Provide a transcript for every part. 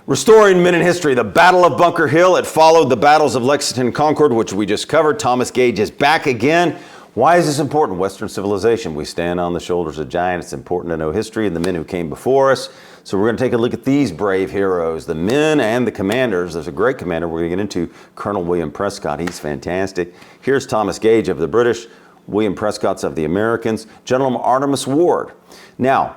Restoring Men in History, the Battle of Bunker Hill. It followed the battles of Lexington and Concord, which we just covered. Thomas Gage is back again. Why is this important? Western civilization. We stand on the shoulders of giants. It's important to know history and the men who came before us. So we're going to take a look at these brave heroes, the men and the commanders. There's a great commander we're going to get into, Colonel William Prescott. He's fantastic. Here's Thomas Gage of the British, William Prescott's of the Americans, General Artemus Ward. Now,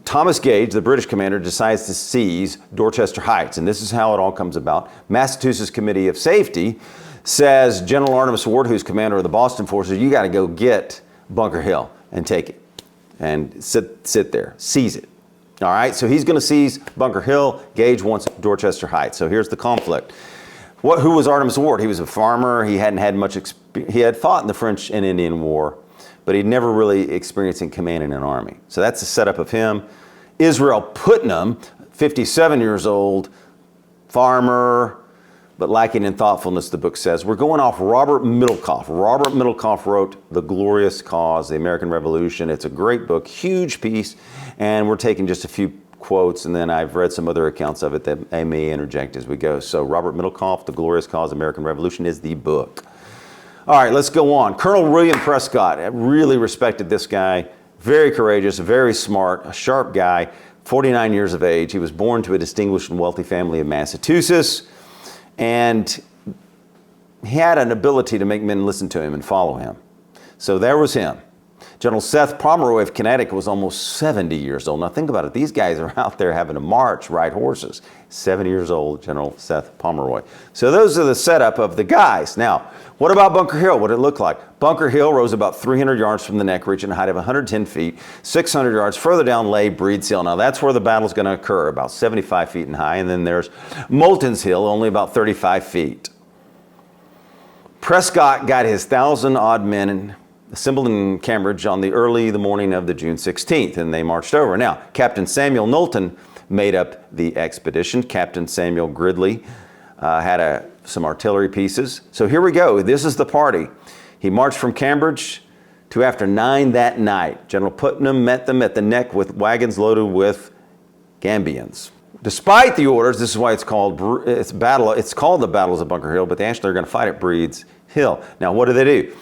Thomas Gage, the British commander, decides to seize Dorchester Heights, and this is how it all comes about. Massachusetts Committee of Safety says General Artemus Ward, who's commander of the Boston forces, you got to go get Bunker Hill and take it and sit there, seize it. All right, so he's going to seize Bunker Hill. Gage wants Dorchester Heights. So here's the conflict. Who was Artemus Ward? He was a farmer. He hadn't had much experience. He had fought in the French and Indian War, but he'd never really experienced in commanding an army. So that's the setup of him. Israel Putnam, 57 years old, farmer, but lacking in thoughtfulness, the book says. We're going off Robert Middlecoff. Robert Middlecoff wrote The Glorious Cause, The American Revolution. It's a great book, huge piece, and we're taking just a few quotes, and then I've read some other accounts of it that I may interject as we go. So Robert Middlecoff, The Glorious Cause, The American Revolution is the book. All right, let's go on. Colonel William Prescott, I really respected this guy. Very courageous, very smart, a sharp guy, 49 years of age. He was born to a distinguished and wealthy family of Massachusetts, and he had an ability to make men listen to him and follow him. So there was him. General Seth Pomeroy of Connecticut was almost 70 years old. Now think about it. These guys are out there having to march, ride horses. 70 years old, General Seth Pomeroy. So those are the setup of the guys. Now, what about Bunker Hill? What did it look like? Bunker Hill rose about 300 yards from the neck, reaching a height of 110 feet. 600 yards further down lay Breed's Hill. Now that's where the battle's going to occur, about 75 feet in high. And then there's Moulton's Hill, only about 35 feet. Prescott got his 1,000-odd men assembled in Cambridge on the morning of the June 16th, and they marched over. Now, Captain Samuel Knowlton made up the expedition. Captain Samuel Gridley had some artillery pieces. So here we go. This is the party. He marched from Cambridge to after 9 that night. General Putnam met them at the neck with wagons loaded with Gambians. Despite the orders, this is why it's called the Battles of Bunker Hill, but they actually are going to fight at Breed's Hill. Now, what do they do?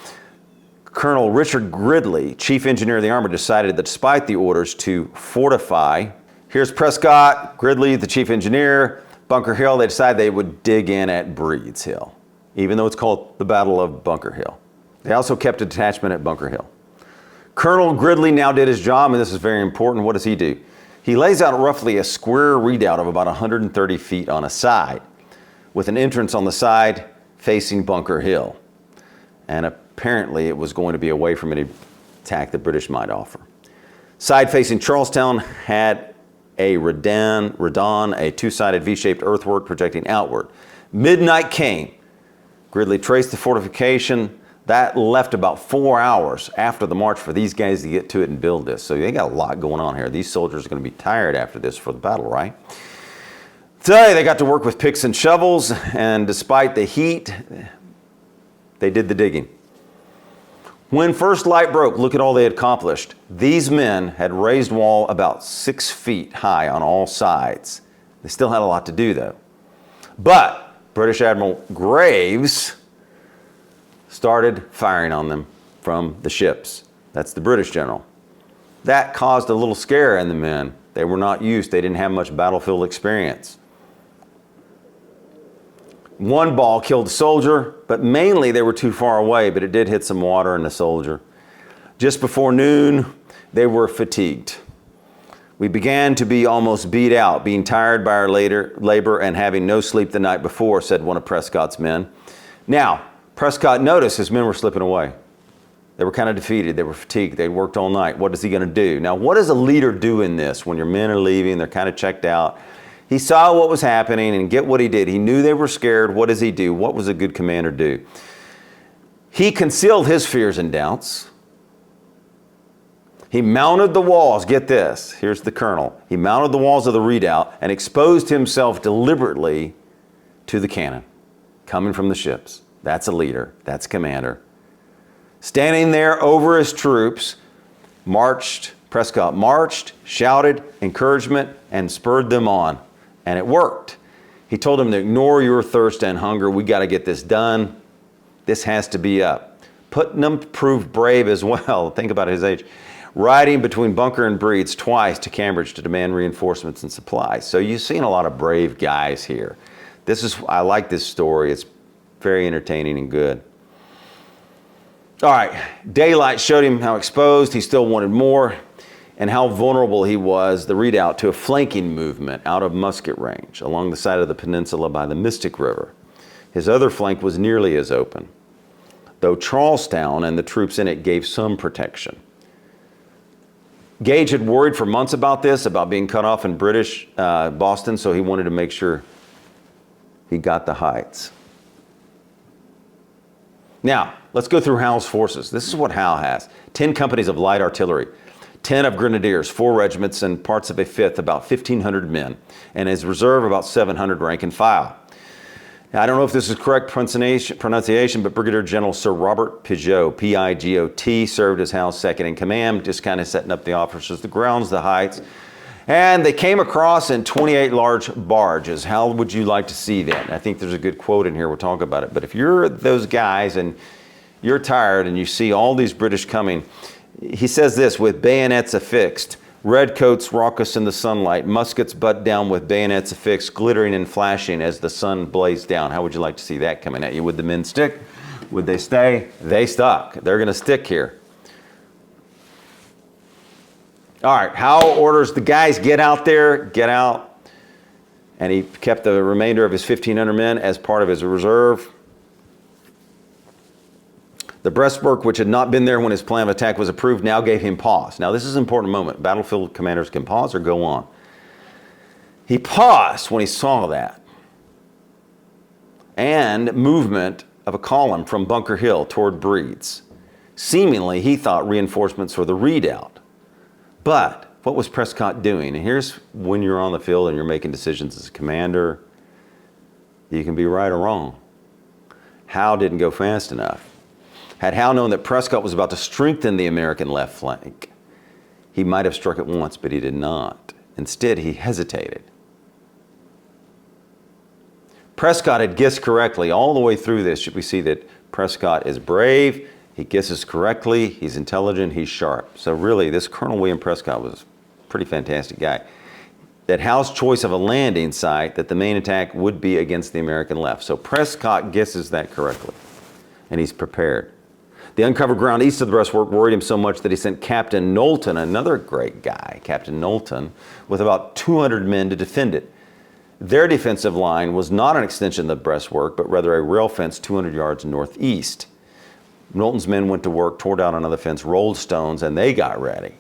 Colonel Richard Gridley, chief engineer of the army, decided that despite the orders to fortify, here's Prescott, Gridley, the chief engineer, Bunker Hill, they decided they would dig in at Breed's Hill, even though it's called the Battle of Bunker Hill. They also kept a detachment at Bunker Hill. Colonel Gridley now did his job, and this is very important. What does he do? He lays out roughly a square redoubt of about 130 feet on a side, with an entrance on the side facing Bunker Hill. And apparently it was going to be away from any attack the British might offer. Side facing Charlestown had a redon, a two-sided V-shaped earthwork projecting outward. Midnight came. Gridley traced the fortification. That left about 4 hours after the march for these guys to get to it and build this. So they got a lot going on here. These soldiers are going to be tired after this for the battle, right? Today they got to work with picks and shovels, and despite the heat, they did the digging. When first light broke, look at all they had accomplished. These men had raised wall about 6 feet high on all sides. They still had a lot to do, though. But British Admiral Graves started firing on them from the ships. That's the British general. That caused a little scare in the men. They were not used. They didn't have much battlefield experience. One ball killed a soldier, but mainly they were too far away, but it did hit some water in the soldier. Just before noon, they were fatigued. We began to be almost beat out, being tired by our labor and having no sleep the night before, said one of Prescott's men. Now, Prescott noticed his men were slipping away. They were kind of defeated. They were fatigued. They'd worked all night. What is he going to do? Now, what does a leader do in this when your men are leaving? They're kind of checked out. He saw what was happening and get what he did. He knew they were scared. What does he do? What was a good commander do? He concealed his fears and doubts. He mounted the walls. Get this. Here's the colonel. He mounted the walls of the redoubt and exposed himself deliberately to the cannon coming from the ships. That's a leader. That's a commander. Standing there over his troops, Prescott marched, shouted encouragement, and spurred them on. And it worked. He told them to ignore your thirst and hunger. We got to get this done. This has to be up. Putnam proved brave as well. Think about his age. Riding between Bunker and Breeds twice to Cambridge to demand reinforcements and supplies. So you've seen a lot of brave guys here. I like this story. It's very entertaining and good. All right, daylight showed him how exposed he still wanted more and how vulnerable he was, the redoubt, to a flanking movement out of musket range along the side of the peninsula by the Mystic River. His other flank was nearly as open, though Charlestown and the troops in it gave some protection. Gage had worried for months about this, about being cut off in British Boston, so he wanted to make sure he got the heights. Now, let's go through Howe's forces. This is what Howe has. 10 companies of light artillery, 10 of grenadiers, 4 regiments, and parts of a 5th, about 1,500 men, and his reserve, about 700 rank and file. Now, I don't know if this is correct pronunciation, but Brigadier General Sir Robert Pigot, P-I-G-O-T, served as Howe's second in command, just kind of setting up the officers, the grounds, the heights. And they came across in 28 large barges. How would you like to see that? I think there's a good quote in here. We'll talk about it. But if you're those guys and you're tired and you see all these British coming, he says this, with bayonets affixed, redcoats raucous in the sunlight, muskets butt down with bayonets affixed, glittering and flashing as the sun blazed down. How would you like to see that coming at you? Would the men stick? Would they stay? They stuck. They're going to stick here. All right, Howe orders the guys, get out there, get out. And he kept the remainder of his 1,500 men as part of his reserve. The breastwork, which had not been there when his plan of attack was approved, now gave him pause. Now, this is an important moment. Battlefield commanders can pause or go on. He paused when he saw that. And movement of a column from Bunker Hill toward Breeds. Seemingly, he thought reinforcements for the redoubt. But what was Prescott doing? And here's when you're on the field and you're making decisions as a commander, you can be right or wrong. Howe didn't go fast enough. Had Howe known that Prescott was about to strengthen the American left flank, he might have struck it once, but he did not. Instead, he hesitated. Prescott had guessed correctly all the way through this. We see that Prescott is brave. He guesses correctly, he's intelligent, he's sharp. So really, this Colonel William Prescott was a pretty fantastic guy. That Howe's choice of a landing site, that the main attack would be against the American left. So Prescott guesses that correctly, and he's prepared. The uncovered ground east of the breastwork worried him so much that he sent Captain Knowlton, another great guy, Captain Knowlton, with about 200 men to defend it. Their defensive line was not an extension of the breastwork, but rather a rail fence 200 yards northeast. Knowlton's men went to work, tore down another fence, rolled stones, and they got ready.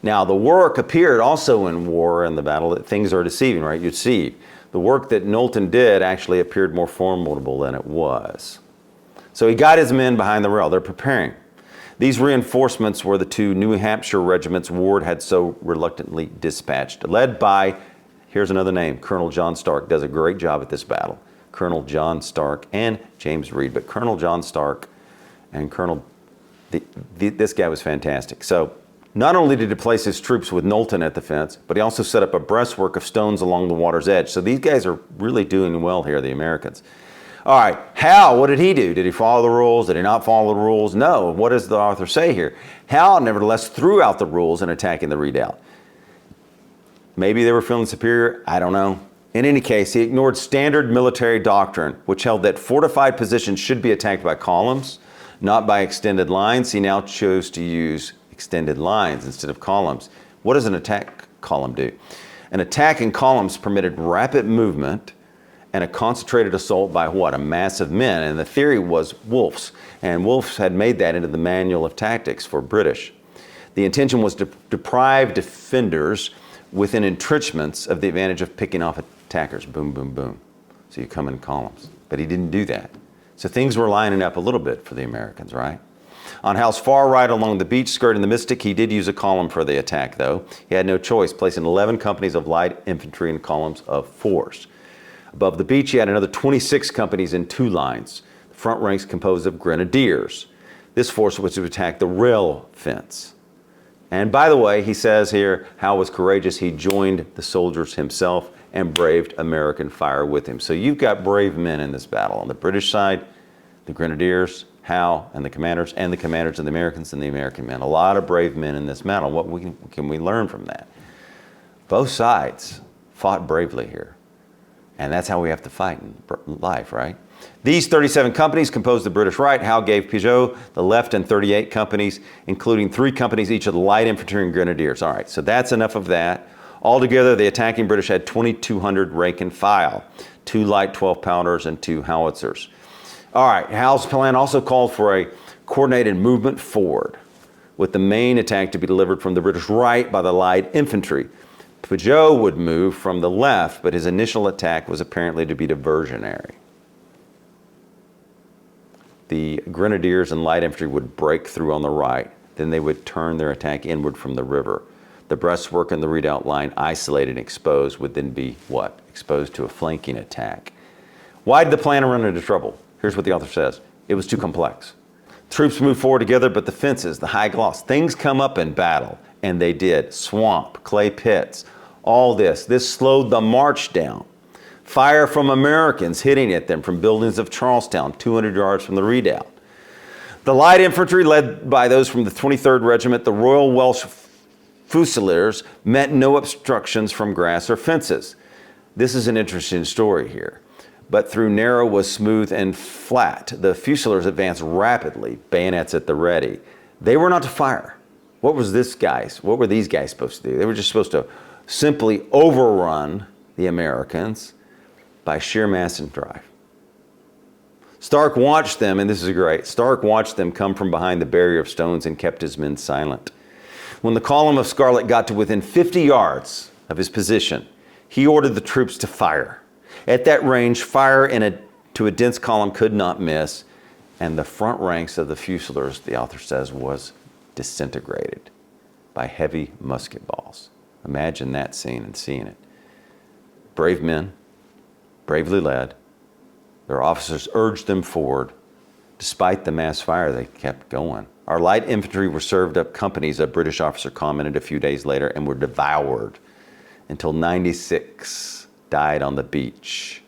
Now, the work appeared also in war and the battle that things are deceiving, right? You see, the work that Knowlton did actually appeared more formidable than it was. So he got his men behind the rail. They're preparing. These reinforcements were the 2 New Hampshire regiments Ward had so reluctantly dispatched, led by, here's another name, Colonel John Stark. Does a great job at this battle. Colonel John Stark and James Reed, but Colonel John Stark and this guy was fantastic. So not only did he place his troops with Knowlton at the fence, but he also set up a breastwork of stones along the water's edge. So these guys are really doing well here, the Americans. All right, Howe, what did he do? Did he follow the rules? Did he not follow the rules? No. What does the author say here? Howe, nevertheless, threw out the rules in attacking the redoubt. Maybe they were feeling superior. I don't know. In any case, he ignored standard military doctrine, which held that fortified positions should be attacked by columns, not by extended lines. He now chose to use extended lines instead of columns. What does an attack column do? An attack in columns permitted rapid movement and a concentrated assault by what? A mass of men. And the theory was Wolfe's. And Wolfe had made that into the manual of tactics for British. The intention was to deprive defenders within entrenchments of the advantage of picking off attackers. Boom, boom, boom. So you come in columns. But he didn't do that. So things were lining up a little bit for the Americans, right? On Howe's far right along the beach skirting the Mystic, he did use a column for the attack, though. He had no choice, placing 11 companies of light infantry in columns of 4s. Above the beach, he had another 26 companies in 2 lines. The front ranks composed of grenadiers. This force was to attack the rail fence. And by the way, he says here, Howe was courageous. He joined the soldiers himself and braved American fire with him. So you've got brave men in this battle. On the British side, the Grenadiers, Howe, and the commanders and the Americans and the American men. A lot of brave men in this battle. What can we learn from that? Both sides fought bravely here. And that's how we have to fight in life, right? These 37 companies composed the British right. Howe gave Pigot the left and 38 companies, including 3 companies each of the light infantry and grenadiers. All right, so that's enough of that. Altogether, the attacking British had 2,200 rank and file, 2 light 12-pounders and 2 howitzers. All right, Howe's plan also called for a coordinated movement forward, with the main attack to be delivered from the British right by the light infantry. Pigot would move from the left, but his initial attack was apparently to be diversionary. The grenadiers and light infantry would break through on the right. Then they would turn their attack inward from the river. The breastwork and the redoubt line, isolated and exposed, would then be what? Exposed to a flanking attack. Why did the plan run into trouble? Here's what the author says. It was too complex. Troops moved forward together, but the fences, the high gloss, things come up in battle, and they did. Swamp, clay pits, all this. This slowed the march down. Fire from Americans hitting at them from buildings of Charlestown, 200 yards from the redoubt. The light infantry, led by those from the 23rd Regiment, the Royal Welsh Fusiliers, met no obstructions from grass or fences. This is an interesting story here. But through narrow was smooth and flat. The Fusiliers advanced rapidly, bayonets at the ready. They were not to fire. What were these guys supposed to do? They were just supposed to simply overrun the Americans by sheer mass and drive. Stark watched them, and this is great, Stark watched them come from behind the barrier of stones and kept his men silent. When the column of Scarlet got to within 50 yards of his position, he ordered the troops to fire. At that range, fire to a dense column could not miss, and the front ranks of the Fusiliers, the author says, was disintegrated by heavy musket balls. Imagine that scene and seeing it. Brave men, bravely led. Their officers urged them forward. Despite the mass fire, they kept going. Our light infantry were served up companies, a British officer commented a few days later, and were devoured until 96 died on the beach,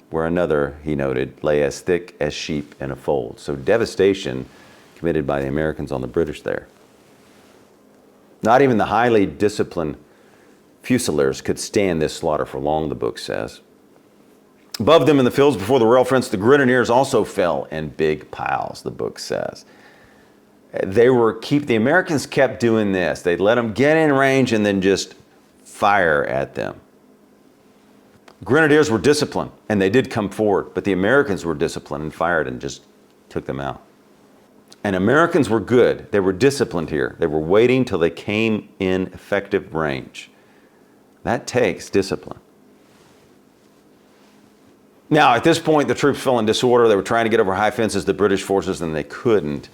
where another, he noted, lay as thick as sheep in a fold. So devastation committed by the Americans on the British there. Not even the highly disciplined Fusiliers could stand this slaughter for long, the book says. Above them in the fields before the rail fence, the Grenadiers also fell in big piles, the book says. The Americans kept doing this. They'd let them get in range and then just fire at them. Grenadiers were disciplined, and they did come forward, but the Americans were disciplined and fired and just took them out. And Americans were good. They were disciplined here. They were waiting till they came in effective range. That takes discipline. Now, at this point, the troops fell in disorder. They were trying to get over high fences, the British forces, and they couldn't.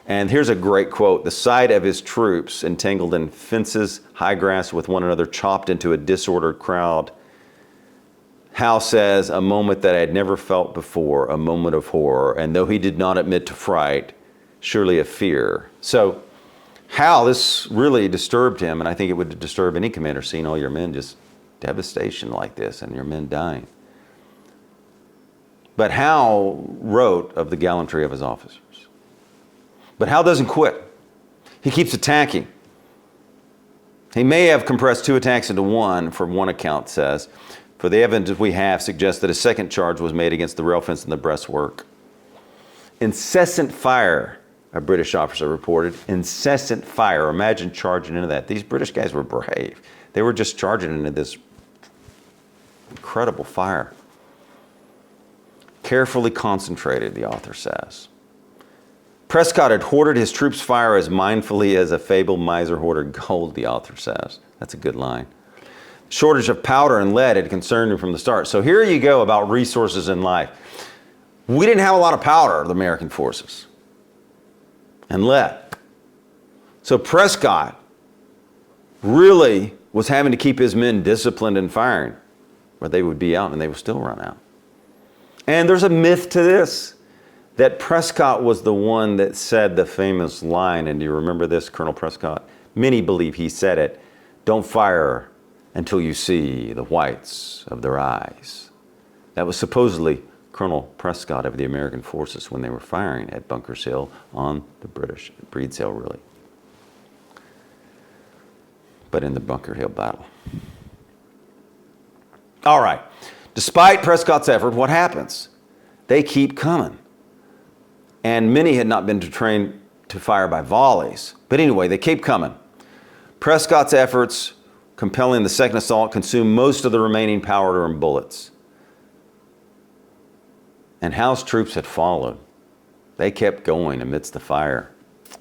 And here's a great quote. The sight of his troops entangled in fences, high grass with one another, chopped into a disordered crowd. Howe says, a moment that I had never felt before, a moment of horror. And though he did not admit to fright, surely of fear. So Howe, this really disturbed him, and I think it would disturb any commander seeing all your men just devastation like this and your men dying. But Howe wrote of the gallantry of his officers. But Howe doesn't quit. He keeps attacking. He may have compressed 2 attacks into one, from one account says, for the evidence we have suggests that a second charge was made against the rail fence and the breastwork. Incessant fire, a British officer reported. Incessant fire. Imagine charging into that. These British guys were brave. They were just charging into this incredible fire. Carefully concentrated, the author says. Prescott had hoarded his troops' fire as mindfully as a fabled miser hoarded gold, the author says. That's a good line. Shortage of powder and lead had concerned him from the start. So here you go about resources in life. We didn't have a lot of powder, the American forces, and lead. So Prescott really was having to keep his men disciplined and firing, or they would be out and they would still run out. And there's a myth to this, that Prescott was the one that said the famous line, and do you remember this, Colonel Prescott? Many believe he said it, don't fire until you see the whites of their eyes. That was supposedly Colonel Prescott of the American forces when they were firing at Bunker's Hill on the British, Breed's Hill really, but in the Bunker Hill battle. All right, despite Prescott's effort, what happens? They keep coming. And many had not been trained to fire by volleys. But anyway, they keep coming. Prescott's efforts, compelling the second assault, consumed most of the remaining powder and bullets. And Howe's troops had followed. They kept going amidst the fire.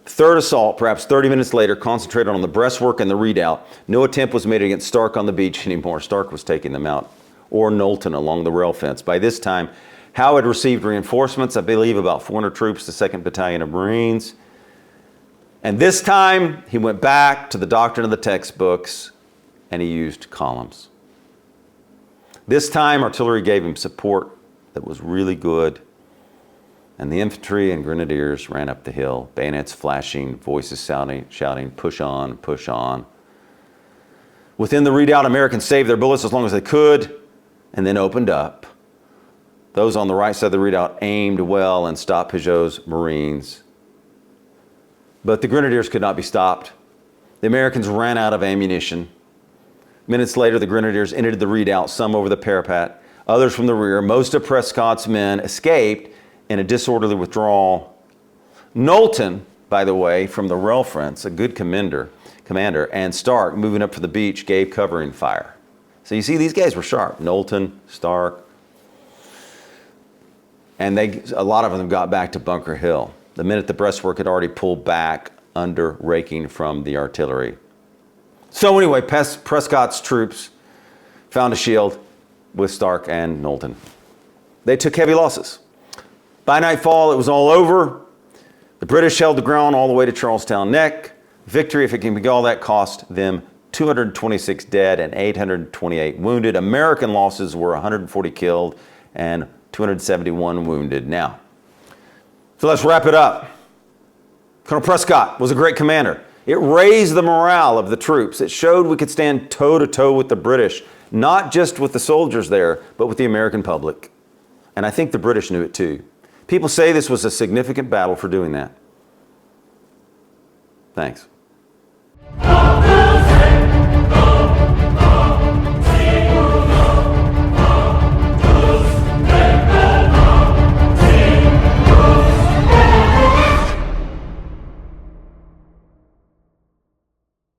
The third assault, perhaps 30 minutes later, concentrated on the breastwork and the redoubt. No attempt was made against Stark on the beach anymore. Stark was taking them out. Or Knowlton along the rail fence. By this time, Howe had received reinforcements, I believe about 400 troops, the 2nd Battalion of Marines. And this time, he went back to the doctrine of the textbooks, and he used columns. This time, artillery gave him support that was really good, and the infantry and grenadiers ran up the hill, bayonets flashing, voices shouting, push on, push on. Within the redoubt, Americans saved their bullets as long as they could, and then opened up. Those on the right side of the redoubt aimed well and stopped Peugeot's Marines. But the grenadiers could not be stopped. The Americans ran out of ammunition. Minutes later, the grenadiers entered the redoubt, some over the parapet, others from the rear. Most of Prescott's men escaped in a disorderly withdrawal. Knowlton, by the way, from the rail fronts, a good commander, and Stark, moving up to the beach, gave covering fire. So you see, these guys were sharp. Knowlton, Stark. And a lot of them got back to Bunker Hill. The minute the breastwork had already pulled back under raking from the artillery. So anyway, Prescott's troops found a shield with Stark and Knowlton. They took heavy losses. By nightfall, it was all over. The British held the ground all the way to Charlestown Neck. Victory, if it can be all that, cost them 226 dead and 828 wounded. American losses were 140 killed and 271 wounded. Now, so let's wrap it up. Colonel Prescott was a great commander. It raised the morale of the troops. It showed we could stand toe-to-toe with the British, not just with the soldiers there, but with the American public. And I think the British knew it too. People say this was a significant battle for doing that. Thanks.